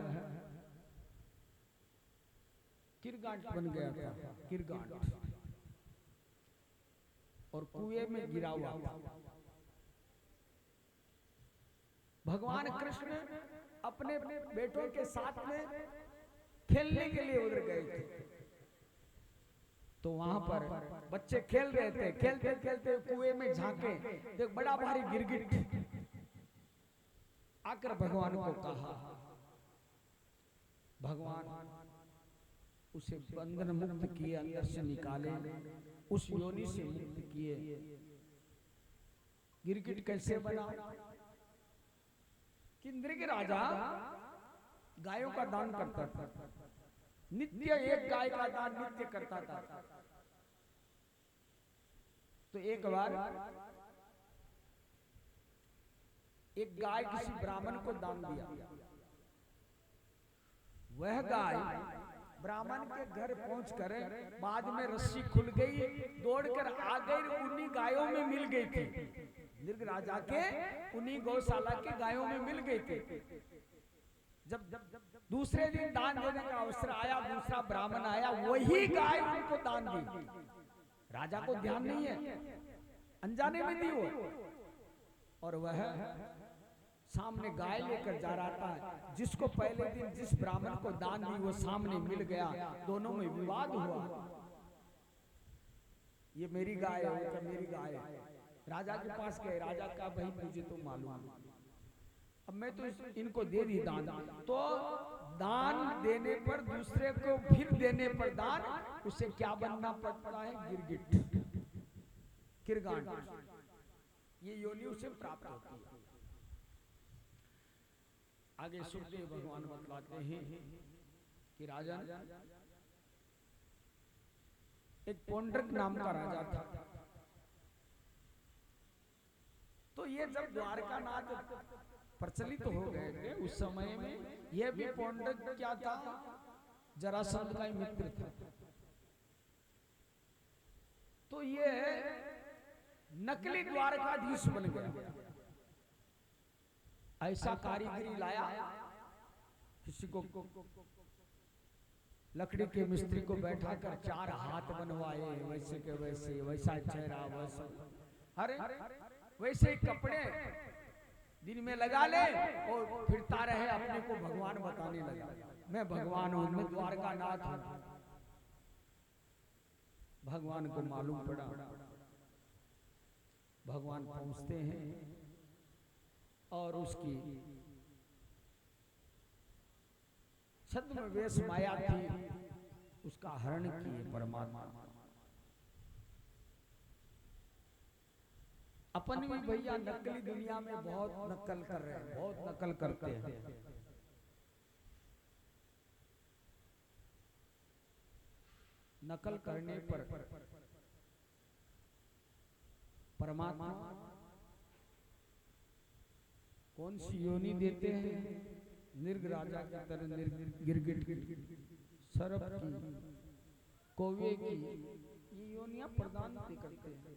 किरगांठ बन गया था, किरगांठ, और कुएं में गिरा हुआ था। भगवान कृष्ण अपने बेटों के साथ में खेलने के लिए उधर गए थे। तो वहां पर बच्चे खेल रहे थे, खेलते खेलते कुएं में झांके तो एक बड़ा भारी गिरगिट आकर भगवान को कहा। भगवान उसे बंधन मुक्त किए, अंदर से निकाले, उस योनि से मुक्त किए। गिरगिट कैसे बना? कि नृग राजा गायों का दान करता था, नित्य एक गाय का दान नित्य करता था। तो एक बार एक गाय किसी ब्राह्मण को दान दिया। वह गाय ब्राह्मण के घर पहुंचकर बाद में रस्सी खुल गई, दौड़कर आ गई, उन्हीं गायों में मिल गई थी। नृग राजा के उन्हीं गौशाला के गायों में मिल गई थी। जब दूसरे दिन दान देने का अवसर आया, दूसरा ब्राह्मण आया, वही गाय उनको दान दी। राजा को ध्यान नहीं है, अनजाने में दी वो, और वह सामने गाय लेकर जा रहा था। जिसको पहले दिन जिस ब्राह्मण को दान दी वो सामने मिल गया, दोनों में विवाद हुआ। ये मेरी गाय है, तो मेरी गाय है। राजा के पास गए, राजा का भाई मुझे तो मालूम, अब मैं तो इनको दे दी दान। तो दान देने पर दूसरे को फिर देने पर दान, उसे क्या बनना पड़ता है? गिरगिट, किरगांड। ये योनि उसे प्राप्त होती है। आगे सुखदेव भगवान बतलाते हैं कि राजन, एक पौंड्रक नाम का राजा था। तो ये जब द्वारका नाथ प्रचलित हो गए थे उस समय में, यह भी पौंड्रक क्या था? जरासंध का मित्र था। तो ये नकली द्वारकाधीश बन गया। ऐसा कारीगरी लाया, किसी को लकड़ी के मिस्त्री को बैठा कर 4 हाथ बनवाए, वैसे के वैसे, वैसा चेहरा, वैसा, अरे वैसे ही कपड़े दिन में लगा ले और फिरता रहे, अपने को भगवान बताने लगा, मैं भगवान हूं, मैं द्वारका नाथ हूं। भगवान को मालूम पड़ा। भगवान पहुंचते हैं और उसकी छद्म वेश माया थी, उसका हरण किए परमात्मा। अपन भी भैया नकली दुनिया में बहुत नकल कर रहे हैं, बहुत नकल करते हैं। नकल करने पर परमात्मा कौन सी योनि देते हैं? निर्ग राजा की तरह, गिरगिट, सर्प की, कौवे की, ये योनियां प्रदान करते हैं।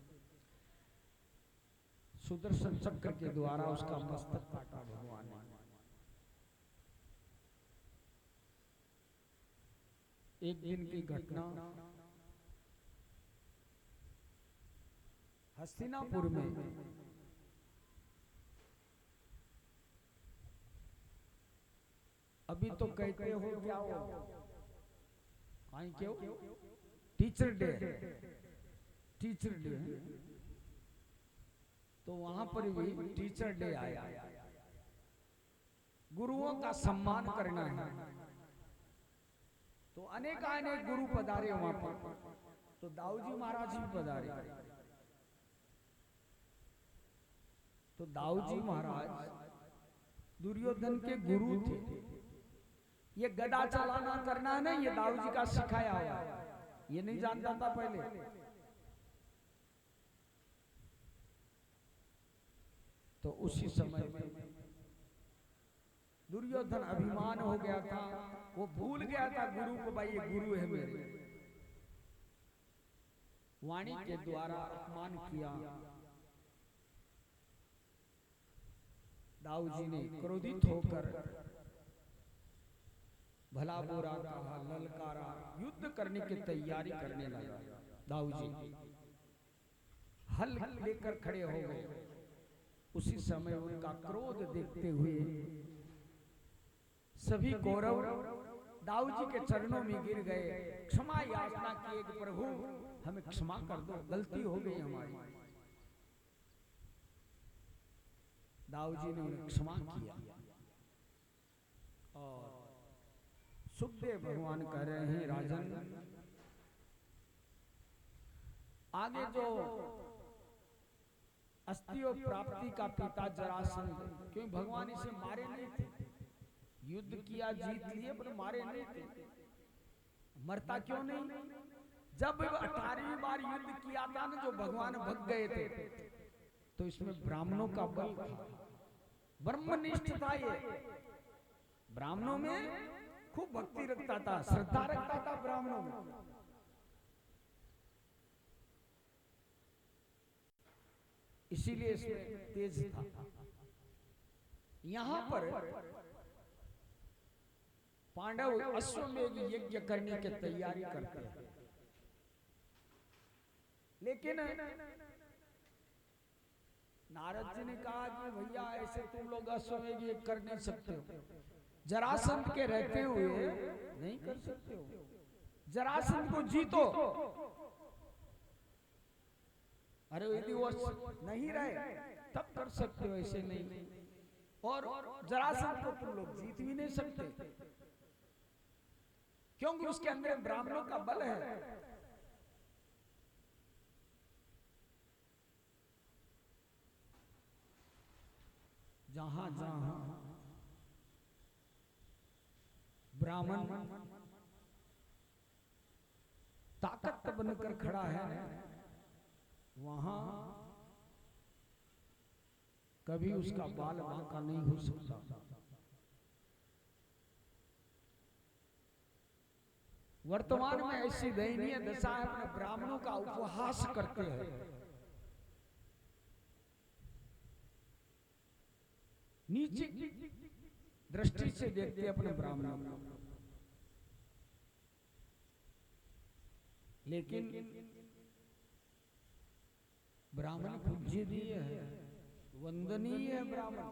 सुदर्शन चक्र के द्वारा उसका मस्तक काटा भगवान ने। एक दिन की घटना, हस्तिनापुर में अभी तो कहते हो क्या हो, क्यों टीचर डे, टीचर डे, तो वहां पर भी टीचर डे आया। गुरुओं का सम्मान करना है, तो अनेक गुरु पधारे वहां पर। तो दाऊजी महाराज भी पधारे। तो दाऊजी महाराज दुर्योधन के गुरु थे। ये गदा चलाना करना है ना, ये दाऊजी का सिखाया हुआ, ये नहीं जानता था पहले। तो उसी समय में दुर्योधन अभिमान हो गया था, वो भूल गया था गुरु को, भाई ये गुरु है मेरे। वाणी के द्वारा अपमान किया। दाऊजी ने क्रोधित होकर भला बुरा कहा, ललकारा, युद्ध करने की तैयारी करने लगा। दाऊजी हल लेकर खड़े हो गए। उसी समय उनका क्रोध देखते हुए सभी कौरव दाऊजी के चरणों में गिर गए, क्षमा याचना किए कि प्रभु हमें क्षमा कर दो, गलती हो गई हमारी। दाऊजी ने उन्हें क्षमा किया। और सुखदेव भगवान कह रहे हैं, राजन आगे जो अस्तियों प्राप्ति का पिता जरासंध, क्योंकि भगवान इसे मारे नहीं थे, युद्ध किया, जीत लिए, पर मारे नहीं थे। मरता क्यों नहीं? जब 18वीं बार युद्ध किया था ना, जो भगवान भग गए थे, तो इसमें ब्राह्मणों का बल था, ब्रह्मनिष्ठ था। ये ब्राह्मणों में खूब भक्ति रखता था, श्रद्धा रखता था ब्राह्मणों में। इसीलिए इसमें तेज था। यहां पर पांडव अश्वमेध यज्ञ करने की तैयारी करते हैं, लेकिन नारद जी ने कहा कि भैया ऐसे तुम लोग अश्वमेध यज्ञ कर नहीं सकते हो, जरासंध के रहते हुए नहीं कर सकते हो, जरासंध को जीतो। अरे यदि वो नहीं रहे तब कर सकते हो, ऐसे नहीं। और जरासंध को तुम लोग जीत भी नहीं सकते, क्योंकि उसके अंदर ब्राह्मणों का बल है। जहां जहां ब्राह्मण ताकत बनकर खड़ा है, वहां कभी उसका बाल बांका नहीं हो सकता। वर्तमान में ऐसी दयनीय दशा है, अपने ब्राह्मणों का उपहास करते हैं, नीचे दृष्टि से देखते अपने ब्राह्मणों को। लेकिन ब्राह्मण पूज्यनीय है, वंदनीय है ब्राह्मण।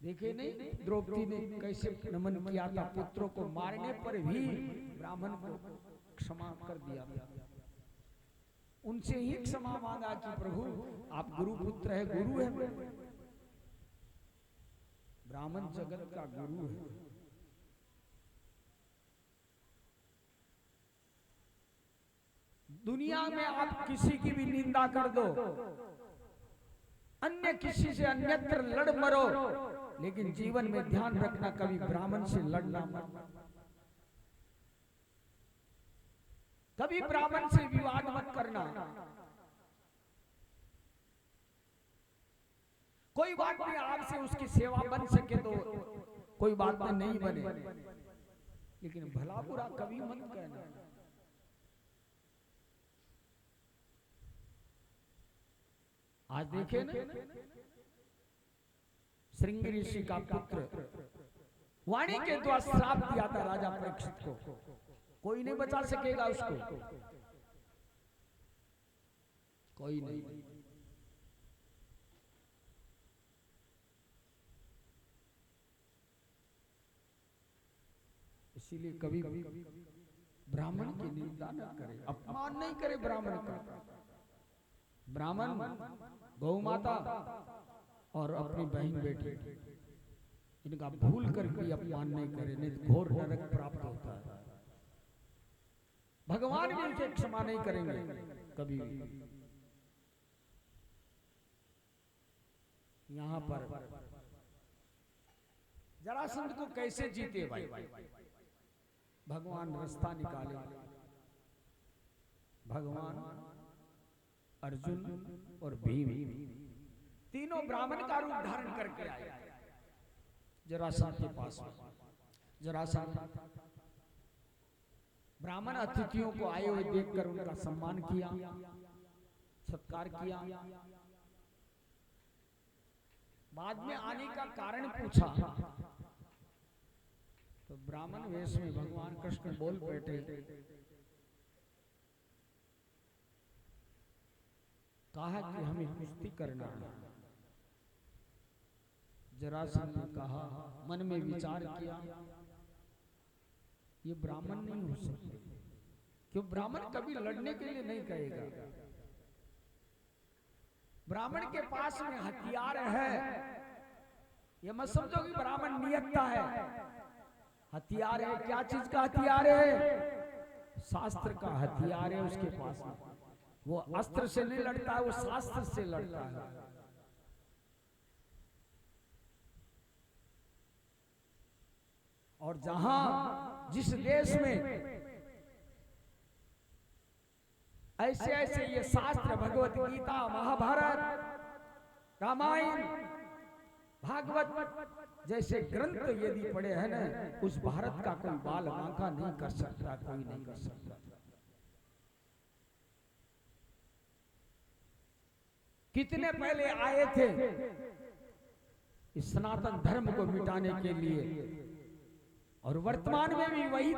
देखे नहीं द्रौपदी ने कैसे नमन किया था, पुत्रों को मारने पर भी ब्राह्मण को क्षमा कर दिया था। उनसे ही क्षमा मांगा कि प्रभु आप गुरु पुत्र है, गुरु है, ब्राह्मण जगत का गुरु है। दुनिया में आप किसी की भी निंदा कर दो, अन्य किसी से अन्यत्र लड़ मरो, लेकिन जीवन में ध्यान रखना कभी ब्राह्मण से लड़ना मत, कभी ब्राह्मण से विवाद मत करना। कोई बात नहीं, आपसे उसकी सेवा बन सके तो कोई बात नहीं बने, लेकिन भला बुरा कभी मत कहना। आज देखे ना, श्रृंगी ऋषि का पुत्र वाणी के द्वारा श्राप दिया था राजा परीक्षित को, कोई नहीं बचा सकेगा उसको, कोई नहीं। इसीलिए कभी ब्राह्मण की निंदा न करे, अपमान नहीं करे ब्राह्मण का। ब्राह्मण गौ माता और अपनी बहन बेटी इनका भूल कर भी अपमान नहीं करे, नहीं तो घोर नरक प्राप्त होता है। भगवान भी इनसे क्षमा नहीं करेंगे कभी भी। यहां पर जरासंध को कैसे जीते भाई? भगवान रास्ता निकाले। भगवान, अर्जुन और भीम तीनों ब्राह्मण का रूप धारण करके आए जरासंध के पास। जरासंध ब्राह्मण अतिथियों को आए हुए देखकर उनका सम्मान किया, सत्कार किया। बाद में आने का कारण पूछा तो ब्राह्मण वेश में भगवान कृष्ण बोल बैठे, कहा कि हमें कुश्ती करना है। जरासंध ने कहा, मन में विचार किया, ये ब्राह्मण नहीं हो सकते, क्यों? ब्राह्मण कभी लड़ने के लिए नहीं कहेगा। ब्राह्मण के पास में हथियार है, ये मत समझो कि ब्राह्मण नियत्ता है। हथियार है, क्या चीज का हथियार है? शास्त्र का हथियार है उसके पास में। वो अस्त्र से नहीं लड़ता है, वो शास्त्र से लड़ता है। और जहां जिस देश में ऐसे ऐसे ये शास्त्र, भगवत गीता, महाभारत, रामायण, भागवत जैसे ग्रंथ यदि पढ़े हैं ना, उस भारत का कोई बाल बांका नहीं कर सकता, कोई नहीं कर सकता। कितने पहले आए थे इस सनातन धर्म को मिटाने के लिए, और वर्तमान में भी वही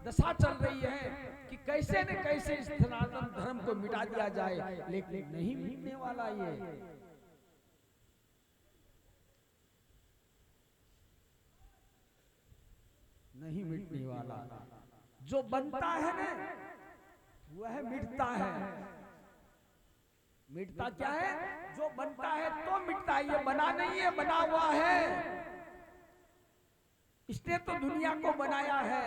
दशा चल रही है कि कैसे न कैसे इस सनातन धर्म को मिटा दिया जाए, लेकिन नहीं मिटने वाला ये। नहीं मिटने वाला। जो बनता है ना वह मिटता है। मिटता क्या है? जो बनता है तो मिटता है। ये बना नहीं है, बना हुआ है। इसने तो दुनिया को बनाया है।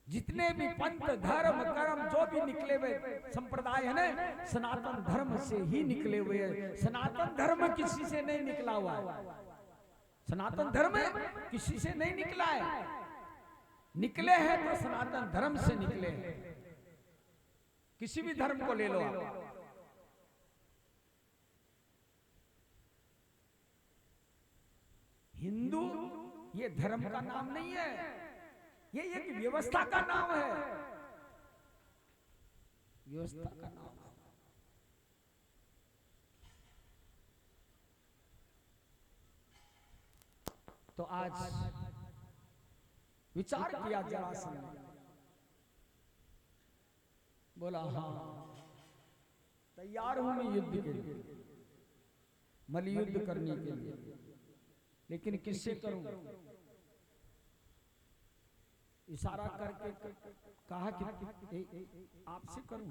जितने भी पंथ धर्म कर्म जो भी निकले हुए संप्रदाय है ना, सनातन धर्म से ही निकले हुए हैं। सनातन धर्म किसी से नहीं निकला हुआ है। सनातन धर्म किसी से नहीं निकला है। निकले हैं तो सनातन धर्म से निकले हैं। किसी भी धर्म को ले लो आप। हिंदू ये धर्म का नाम नहीं है, ये एक व्यवस्था का नाम है। व्यवस्था का नाम है। तो आज विचार किया जरासंध ने, बोला हाँ तैयार हूं मैं युद्ध के लिए, मल्लयुद्ध करने के लिए, लेकिन किससे करूं? इशारा करके कहा कि आपसे करूं।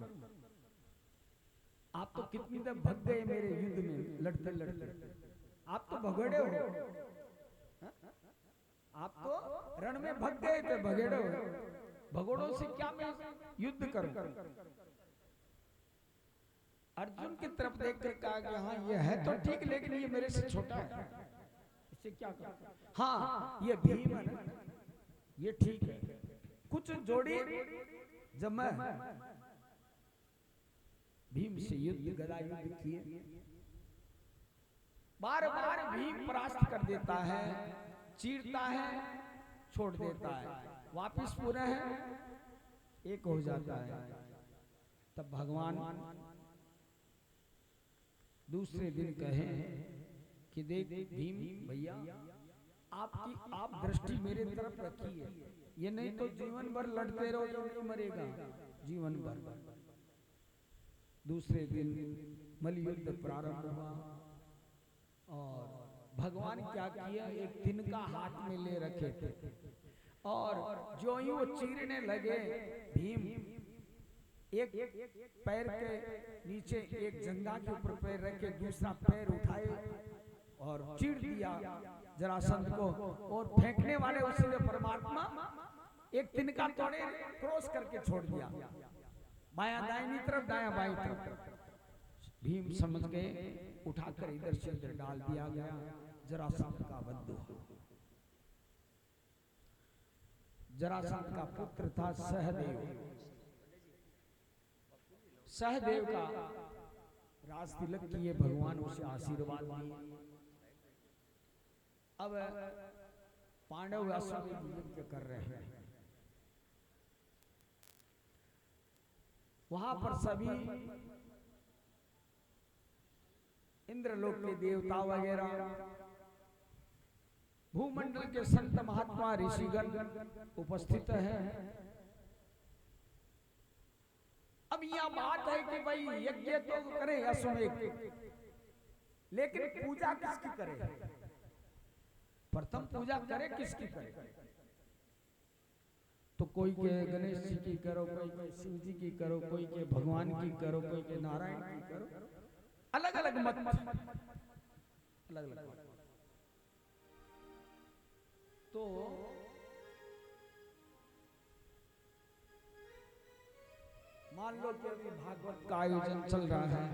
आप तो कितनी देर भग गए मेरे युद्ध में लड़ते लड़ते। आप तो भगड़े हो, आप तो रण में भग गए थे, भगेड़े हो। भगोड़ों से क्या मैं युद्ध करूं? अर्जुन की तरफ देखकर कहा कि हाँ ये है तो ठीक, लेकिन ये मेरे से छोटा है, इससे क्या करूं? हाँ ये भीम है ना, ये ठीक है। कुछ जोड़ी जब मैं भीम से युद्ध गदा युद्ध किए, बार बार भीम परास्त कर देता है, चीरता है, छोड़ देता है, वापिस पुनः एक हो जाता है। तब भगवान दूसरे दिन कहे कि देख भीम भैया, आप दृष्टि मेरे तरफ रखिए, ये नहीं तो जीवन भर लड़ते रहो तो नहीं मरेगा, जीवन भर। दूसरे दिन मल्लयुद्ध प्रारंभ हुआ और भगवान क्या किया, एक तिनका हाथ में ले रखे थे और जो ही वो चीरने लगे, भीम एक पैर के नीचे एक जंघा के ऊपर पैर रखे, दूसरा पैर उठाए और चीर दिया जरासंध को। और फेंकने वाले उसने परमात्मा एक तिनका तोड़े क्रॉस करके छोड़ दिया, बायां दाहिनी तरफ, दायां बाईं तरफ। भीम समझ गए, उठाकर इधर से इधर डाल दिया गया। जरासंध का वध हुआ। जरासंध का पुत्र था सहदेव। सहदेव का राज तिलक किए भगवान, उसे आशीर्वाद दिए। अब पांडव अश्वमेध यज्ञ कर रहे हैं। वहां पर सभी इंद्रलोक के देवता वगैरह, भूमंडल के संत महात्मा ऋषिगण उपस्थित हैं। अब यह बात है कि भाई यज्ञ तो करे अश्वमेध, लेकिन पूजा किसकी करे? प्रथम पूजा करे किसकी करे? तो कोई के गणेश जी की करो, कोई के शिव जी की करो, कोई के भगवान की करो, कोई के नारायण की करो। अलग अलग मत, अलग अलग। तो मान लो कि अभी भागवत का आयोजन चल रहा है,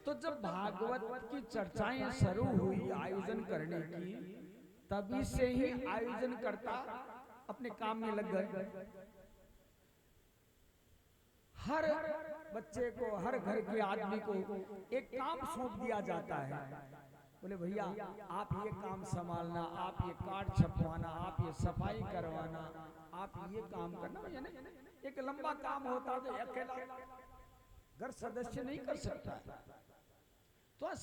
तो जब भागवत की चर्चाएं शुरू हुई आयोजन करने की, तभी से ही आयोजन करता अपने काम में लग गए। हर बच्चे को, हर घर के आदमी को एक काम सौंप दिया जाता है। बोले भैया आप ये काम संभालना, आप ये कार्ड छपवाना, आप ये सफाई करवाना, आप ये काम करना। यानी एक लंबा काम होता है तो अकेला घर सदस्य नहीं कर सकता। तो